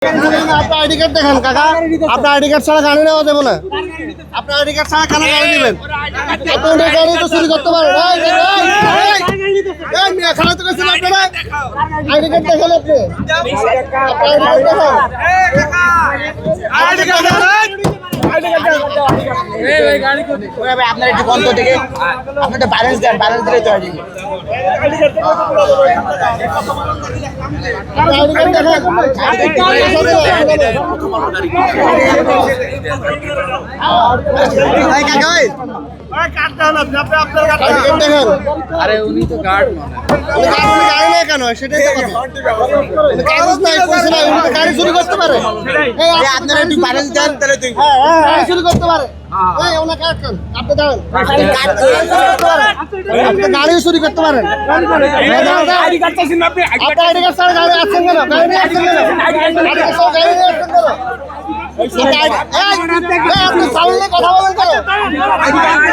আপনার ID card দেখান কাকা, আপনার আইডি কার্ড ছাড়া গাড়ি নেওয়া যাবে না। আপনার আইডি কার্ড ছাড়া কেন গাড়ি দিবেন? আপনার গাড়ি তো চুরি করতে পারেন। খারাপ তো করছেন আপনারা। আইডি কার্ড দেখান আপনি, আপনার একটু বন্ধ থেকে আপনার ব্যালেন্স দেন, ব্যালেন্স দিলে তো আরে উনি তো গার্ড কেন সেটাই তো কাগজ নাই, পয়সা নাই, উনি তো গাড়ি চুরি করতে পারে। আপনারা একটু ব্যালেন্স দেন তাহলে তুই গাড়ি চুরি করতে পারে। আপনি দাঁড়ান, আপনি গাড়ি চুরি করতে পারেন। আপনার আইডি কার্ড ছাড়া গাড়ি আসছেন কেন? গাড়ি নিয়ে আসছেন কেন? গাড়ি নিয়ে আসছেন কেন? আপনি সাউন্ডে কথা বলেন কেন?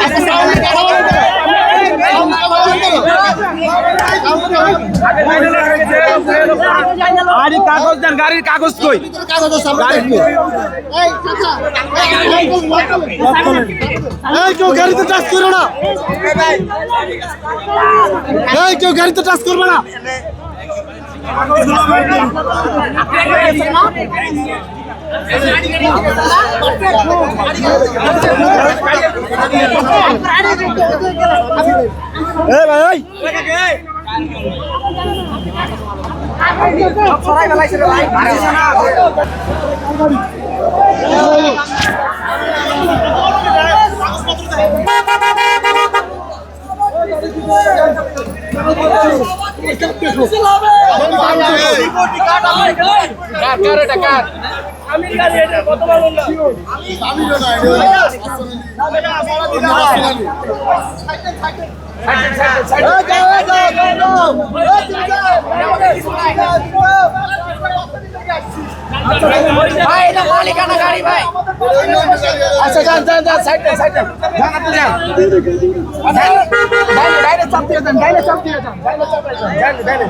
আপনি সাউন্ডে কথা বলেন কেন? আরে কাগজ দেন, গাড়ির কাগজ কই? কাগজ কেউ গাড়িতে টাচ করো না, কেউ গাড়িতে টাচ করবে না। ভাই আচ্ছা যান যান যান সাইড দেন, সাইড দেন, যান আপনি যান, ডাইরে চাপ দিয়ে যান, ডাইরে চাপ দিয়ে যান, ডাইরে চাপ দিয়ে যান, ডাইরে